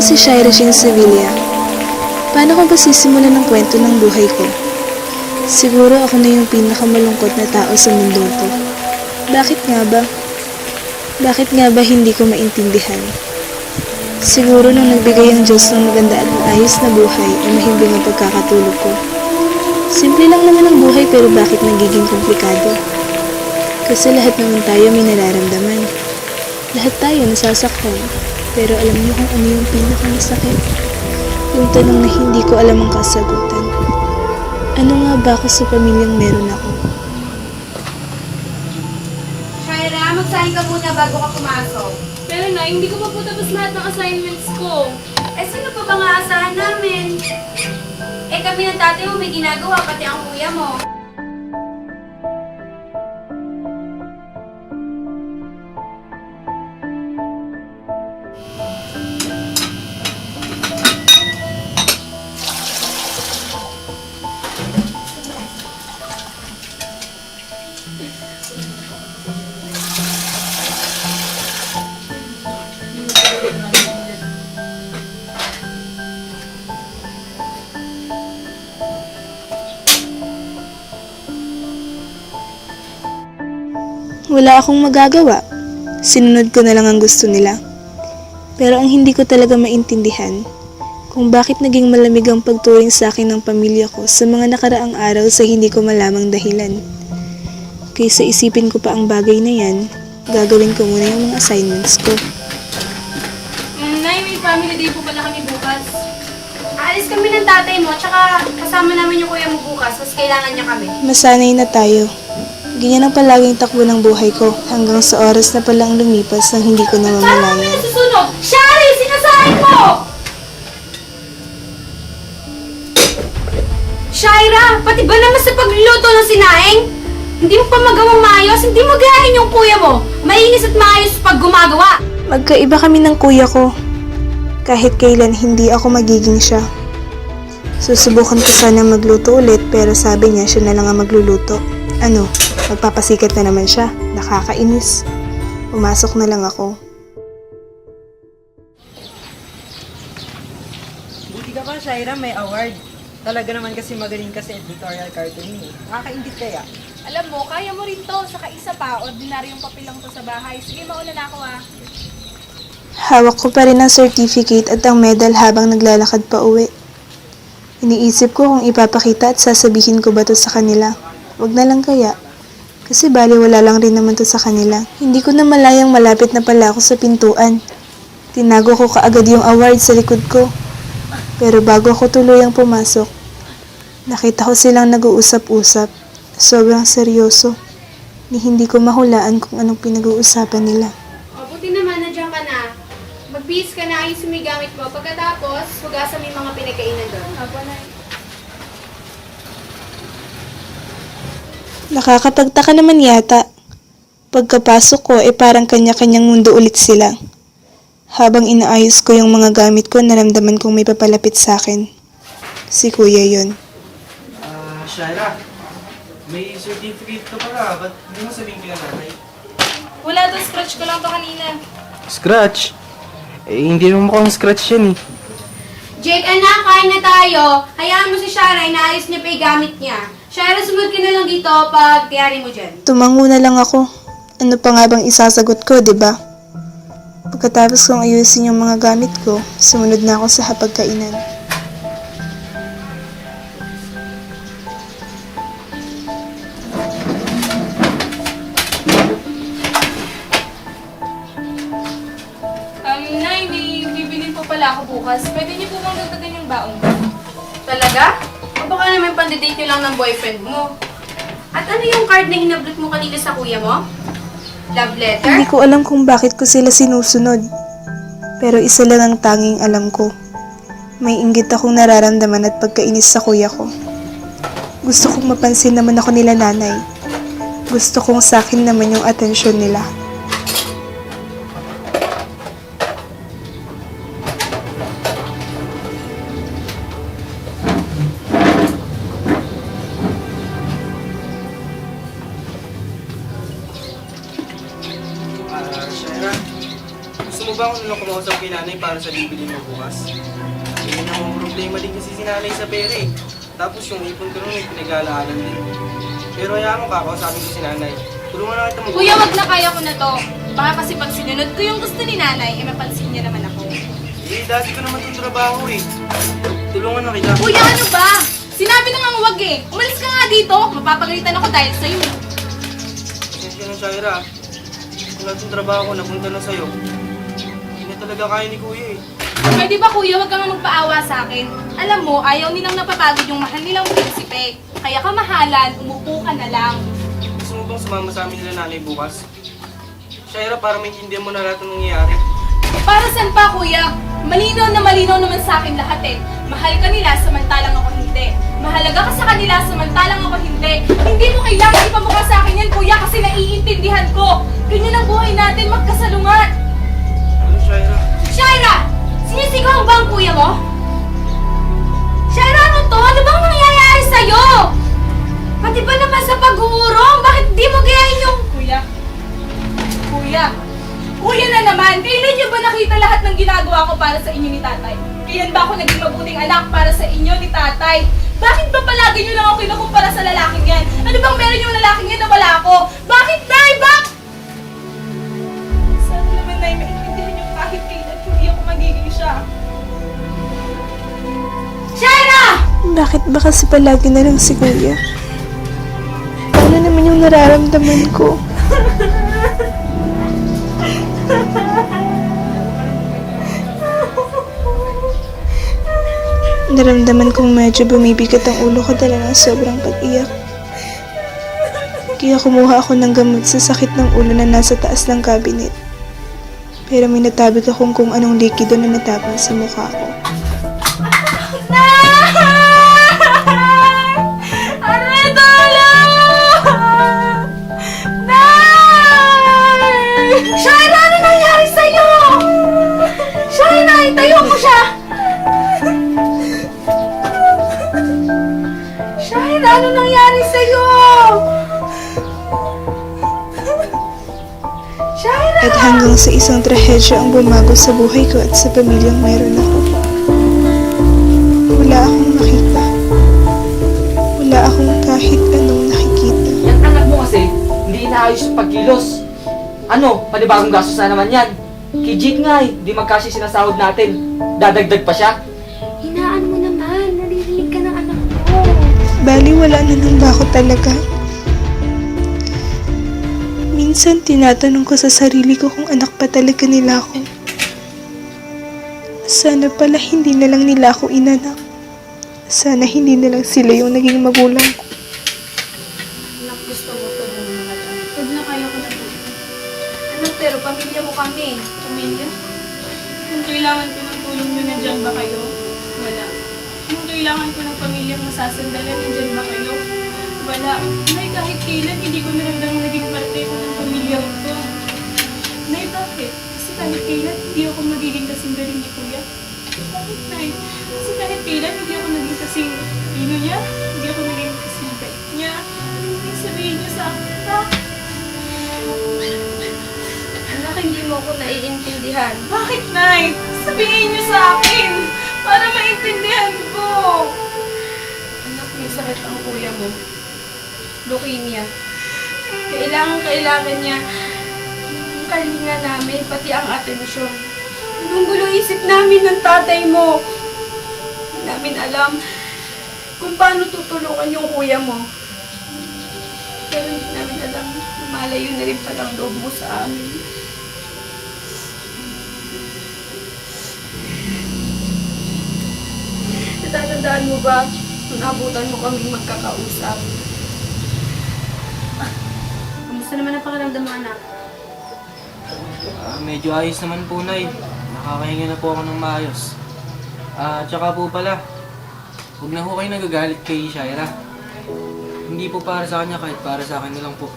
si Shaira Jean Sevilla. Paano ko ba sisimulan ng kwento ng buhay ko? Siguro ako na yung pinakamalungkot na tao sa mundo to. Bakit nga ba? Bakit nga ba hindi ko maintindihan? Siguro nung nagbigay ang Diyos ng maganda at maayos na buhay ay mahimbing ang pagkakatulog ko. Simple lang naman ang buhay pero bakit nagiging komplikado? Kasi lahat naman tayo may nararamdaman. Lahat tayo nasasaktan. Pero alam niyo kung ano yung pinakamasakit? Yung tanong na hindi ko alam ang kasagutan. Ano nga ba ako sa pamilyang meron ako? Shaira, magsahin ka muna bago ka pumasok. Pero na, hindi ko pa po tapos lahat ng assignments ko. Eh, sino pa ba nga asahan namin? Eh, kami ng tatay mo may ginagawa, pati ang kuya mo. Wala akong magagawa. Sinunod ko na lang ang gusto nila. Pero ang hindi ko talaga maintindihan, kung bakit naging malamig ang pagturing sa akin ng pamilya ko sa mga nakaraang araw sa hindi ko malamang dahilan. Kaysa isipin ko pa ang bagay na yan, gagawin ko muna yung mga assignments ko. Nay, may family day po pala kami bukas. Aalis kami ng tatay mo, tsaka kasama namin yung kuya mo bukas, mas kailangan niya kami. Masanay na tayo. Ganyan ang palaging takbo ng buhay ko hanggang sa oras na palang lumipas nang hindi ko Parang kami namamalayan. nasusunog! Shari, sinasahin mo! Shaira, pati ba naman sa pagluluto ng sinaing? Hindi mo pa magawang maayos, hindi mo gayahin yung kuya mo. Mainis at maayos pag gumagawa. Magkaiba kami ng kuya ko. Kahit kailan hindi ako magiging siya. Susubukan ko sana magluto ulit pero sabi niya siya na lang ang magluluto. Ano, magpapasikat na naman siya. Nakakainis. Pumasok na lang ako. Buti ka pa, Shaira, may award. Talaga naman kasi magaling ka sa editorial cartooning eh. Nakakaingit kaya. Alam mo, kaya mo rin to. Saka isa pa, ordinaryong papel lang to sa bahay. Sige, mauna na ako Hawak ko pa rin ang certificate at ang medal habang naglalakad pa uwi. Iniisip ko kung ipapakita at sasabihin ko ba to sa kanila. Wag na lang kaya. Kasi baliwala lang rin naman to sa kanila. Hindi ko na malayang malapit na pala ako sa pintuan. Tinago ko kaagad yung award sa likod ko. Pero bago ako tuluyang pumasok, nakita ko silang nag-uusap-usap. Sobrang seryoso. Ni hindi ko mahulaan kung anong pinag-uusapan nila. O, buti naman, nandiyan ka na. Magbihis ka na, ayos yung may gamit mo. Pagkatapos, hugasan mo yung mga pinagkainan doon. Apo, Nay. Nakakapagtaka naman yata. Pagkapasok ko parang kanya-kanyang mundo ulit sila. Habang inaayos ko yung mga gamit ko, naramdaman kong may papalapit sa akin. Si kuya yun. Shaira, may certificate ka pala. Ba't hindi mo sabihin kila nanay? Wala to, scratch ko lang to kanina. Scratch? Eh, hindi naman mukhang scratch yan eh. Jake, anak, kain na tayo. Hayaan mo si Shaira, inaayos niya pa yung gamit niya. Shaira, sumunod ka na lang dito pag tiyari mo dyan. Tumango na lang ako. Ano pa nga bang isasagot ko, di ba? Pagkatapos kong ayusin yung mga gamit ko, sumunod na ako sa hapagkainan. Nay, may bibilin po pala ako bukas. Pwede niyo po bang dagdagan yung baong ko? Talaga? O baka naman pandidate nyo lang ng boyfriend mo. At ano yung card na hinablot mo kanina sa kuya mo? Love letter? Hindi ko alam kung bakit ko sila sinusunod. Pero isa lang ang tanging alam ko. May inggit akong nararamdaman at pagkainis sa kuya ko. Gusto kong mapansin naman ako nila nanay. Gusto kong sa akin naman yung atensyon nila. Shaira, gusto mo mo ba kung ano kumausap kay nanay para sa bibili mo bukas? Yun ang problema din kasi si nanay sa pera eh. Tapos yung ipon ko nun, pinag-aalaanan din. Pero hayaan mo, kakausapin ko si nanay. Tulungan na kita mag- Kuya, wag na, kaya ko na to. Baka kasi pag sinunod ko yung gusto ni nanay, eh mapansin niya naman ako. Eh, dati ko naman itong trabaho eh. Tulungan na kita. Kuya, ano ba? Sinabi na nga wag eh. Umalis ka nga dito. Mapapagalitan ako dahil sa'yo. Pasensya na, Shaira. Kung itong trabaho ko, napunta na sa'yo. Hindi na talaga kaya ni kuya eh. Ay, di ba kuya, wag kang magpaawa sa akin. Alam mo, ayaw nilang napapagod yung mahal nilang prinsipe. Kaya kamahalan, umupo ka na lang. Gusto mo bang sumama sa amin nila nanay bukas? Shaira, para maintindihan mo na lahat ng nangyayari. Para saan pa, kuya? Malinaw naman sa akin lahat eh. Mahal ka nila samantalang ako hindi. Mahalaga ka sa kanila samantalang ako hindi. Hindi mo kailangan ipamukha sa akin yan, kuya, kasi naiintindihan ko. Ganyan ang buhay natin, magkasalungat. Ano, Shaira? Shaira! Sinisigaw ba ang kuya mo? Shaira, ano to? Ano bang nangyayari sa'yo? Pati ba naman sa pag-uurong? Bakit di mo gayahin yung... Kuya? Kuya? Kuya na naman! Kailan niyo ba nakita lahat ng ginagawa ko para sa inyo ni tatay? Kailan ba ako naging mabuting anak para sa inyo ni tatay? Bakit ba palagi niyo lang ako kinukumpara sa lalaking yan? Ano bang meron yung lalaking yan na wala ako? Bakit, Nay? Sana naman, Nay, maintindihan niyo kahit kailan hindi ako magiging siya. Shaira! Bakit ba kasi palagi na lang si Kuya? Ano naman yung nararamdaman ko? Naramdaman kong medyo bumibigat ang ulo ko dala ng sobrang pag-iyak. Kaya kumuha ako ng gamot sa sakit ng ulo na nasa taas ng cabinet. Pero may natabig akong kung anong likido na natapon sa mukha ko. Aray, tulong! Nay! Shaira, ano nangyari sa'yo? Shaira, itayo mo siya! Shaira, ano nangyari sa'yo? Shaira! At hanggang sa isang trahedya ang bumago sa buhay ko at sa pamilyang mayroon ako. Wala akong nakita. Wala akong kahit anong nakikita. Yan anak mo kasi, hindi inaayos yung pagkilos. Ano, panibagong gastos na naman yan. Kijit nga eh, di magkasya sinasahod natin. Dadagdag pa siya. Hinaan mo naman, naririnig ka ng anak mo. Bali, wala na lang ba ako talaga? Minsan tinatanong ko sa sarili ko kung anak pa talaga nila ako. Sana pala hindi na lang nila ako inanak. Sana hindi na lang sila yung naging magulang ko. Anak, gusto mo to ng mga lang. Huwag na, kaya ko na po. Anak, pero pamilya mo kami. Pamilya? Kung kailangan ko ng tulong nyo, nandiyan ba kayo? Wala. Kung kailangan ko ng pamilyang masasandalan, nandiyan ba kayo? Wala. Nay, kahit kailan, hindi ko naramdaman naging parte ko ng pamilyang to. Nay, bakit? Kasi kahit kailan, hindi ako magiging kasing galing ni Kuya. Bakit, Nay? Kasi kahit kailan, hindi ako naging kasing ino niya. Hindi ako naging kasing bait niya. Ano yung sabihin niya sa akin, ha? Anak, hindi mo ako naiintindihan. Bakit, Nay? Sabihin niyo sa akin para maintindihan ko. Anak, may sakit ang kuya mo. Leukemia. Kailangan niya ang kalinga namin, pati ang atensyon. Anong gulo isip namin ng tatay mo? Hindi namin alam kung paano tutulungan yung kuya mo. Pero hindi namin alam, lumalayo na rin palang loob mo sa amin. Natatandaan mo ba kung nabutan mo kaming magkakausap? Kamusta naman ang pakiramdam mo, anak? Medyo ayos naman po, Nay. Nakakahinga na po ako ng maayos. Tsaka po pala, huwag na po kayo nagagalit kay Shaira. Hindi po para sa kanya, kahit para sa akin na lang po.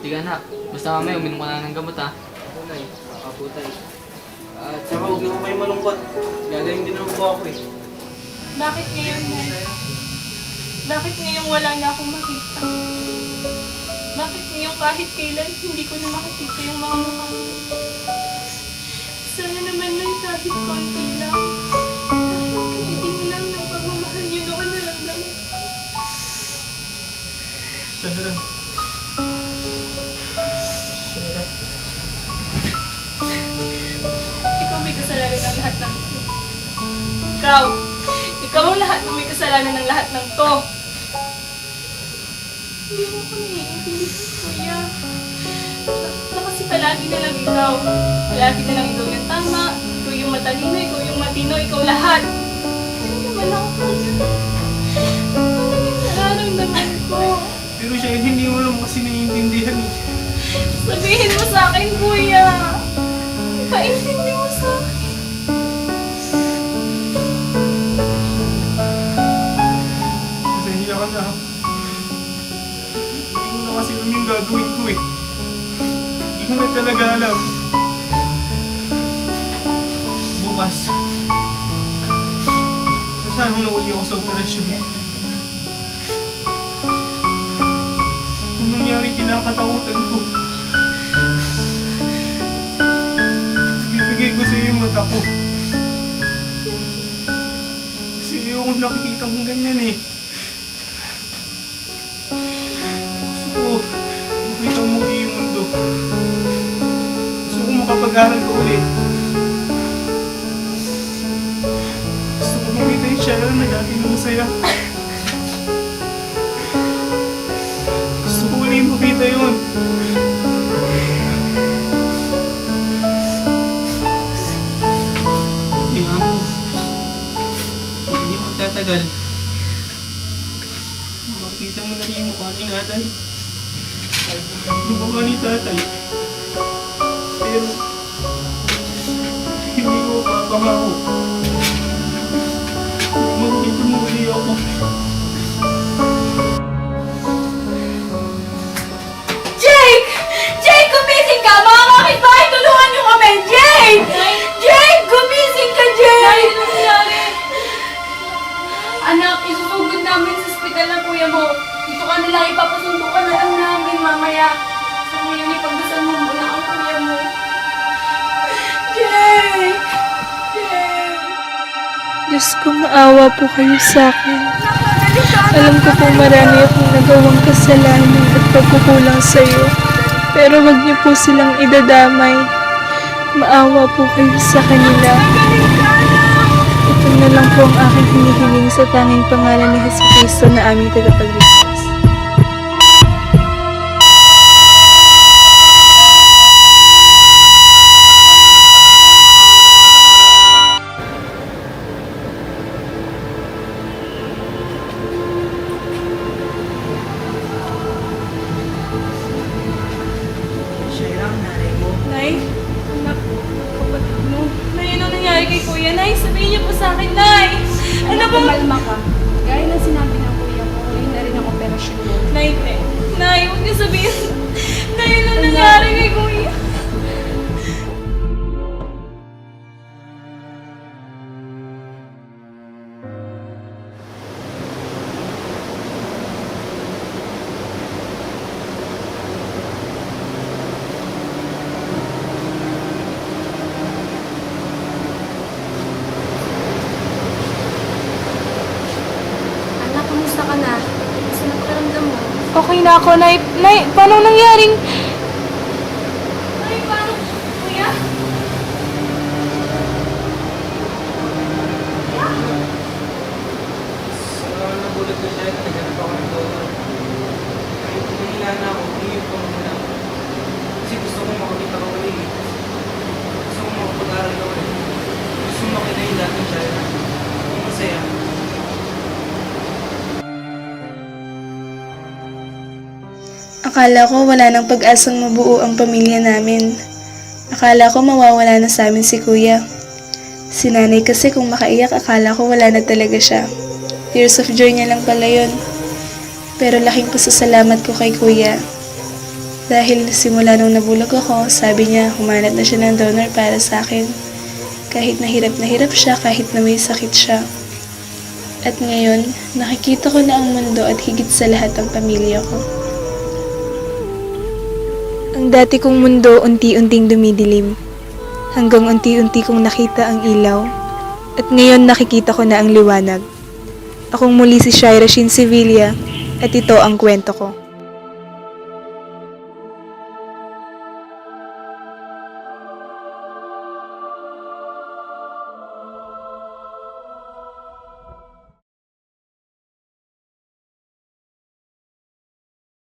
Tiga anak, basta mamaya uminom ka na ng gamot ha. Ako, Nay. Baka po tayo. Tsaka huwag na po kayo malungkot. Gagaling din naman po ako eh. Bakit ngayon, Nay? Bakit ngayon wala na akong makita? Bakit ngayong kahit kailan hindi ko na makikita yung mga mukha mo? Sana naman na kahit konti lang. Kahit kaibigan lang ng pagmamahal niyo noon na lang naman. Shaira. Shaira. Ikaw may kasalanan ng lahat ng to. Ikaw ang lahat ng may kasalanan ng lahat ng to. Hindi mo ako naiintindihan, kuya. Na kasi palagi na lang ikaw. Palagi na lang ikaw yung tama, ikaw yung matalino, ikaw yung matino, ikaw lahat. Hindi naman ako, kuya. Ano yung nararamdaman ko? Pero Shaira, hindi mo naman kasi naiintindihan eh. Sabihin mo sa akin, kuya. Paintindi mo sa akin. Pasensya ka na. Hindi ko na kasi alam yung gagawin ko eh. Hindi ko na talaga alam. Bukas. Saan nauli ako sa operasyon? Kung nangyari kinakatakutan ko. Ibibigay ko sa iyo yung mata ko. Kasi ayoko nakikita kong ganyan eh. Gusto ko makita mo muli yung mundo. Gusto ko makapag-aral ka ulit. Gusto ko makita yung Shaira na dati na masaya. Gusto ko ulit makita yun. Kaya mo, hindi magtatagal. Makita mo na rin yung mukha ni nanay. Yung mukha ni tatay. Pero, hindi ko papangako. Makikita mo ulit ako. Jake! Jake, gumising ka! Mga kapitbahay, tulungan niyo kami! Jake! Jake, gumising ka, Jake! Ano nangyari? Anak, isusugod namin sa ospital ng kuya mo. Dito ka nila ipapasundo ka na lang namin mamaya. Sa ngayon, ipagdasal mo muna ang kuya mo. Jake! Jake! Diyos ko, maawa po kayo sa akin. Alam ko po marami akong nagawang kasalanan at pagkukulang sa iyo. Pero wag niyo po silang idadamay. Maawa po kayo sa kanila. Ito na lang po ang aking hinihiling sa tanging pangalan ni Jesucristo na aming tagapagligtas. Shaira, ang nanay mo. Nay, anak, kapatid mo. Nay, ano nangyari kay kuya? Nay, sabihin niyo po sa akin, Nay! Ano ba? Kumalma ka. Gaya ng sinabi ng kuya ko, yun na rin ang operasyon mo. Nay, Nay, huwag niyo sabihin. Nay, ano nangyari kay kuya? Anak, kamusta ka na? Kasi napakiramdam mo. Okay na ako, Nay. Nay, paano nangyaring? Nay, paano? Kuya? Nagulat ko siya, naghanap ako ng doktor. Kahit nahila na ako, hinihip ko muna. Kasi gusto kong makakita ka ulit. Gusto kong makapag-aral ka ulit. Gusto kong makita yung dating Shaira. Yung masaya. Akala ko wala nang pag-asang mabuo ang pamilya namin. Akala ko mawawala na sa amin si kuya. Si nanay kasi kung makaiyak, akala ko wala na talaga siya. Tears of joy niya lang pala yun. Pero laking pasasalamat ko kay kuya. Dahil simula nung nabulog ako, sabi niya humanap na siya ng donor para sa akin. Kahit na hirap siya, kahit na may sakit siya. At ngayon, nakikita ko na ang mundo at higit sa lahat ang pamilya ko. Ang dati kong mundo unti-unting dumidilim, hanggang unti-unti kong nakita ang ilaw, at ngayon nakikita ko na ang liwanag. Akong muli si Shira Shin Sevilla, at ito ang kwento ko.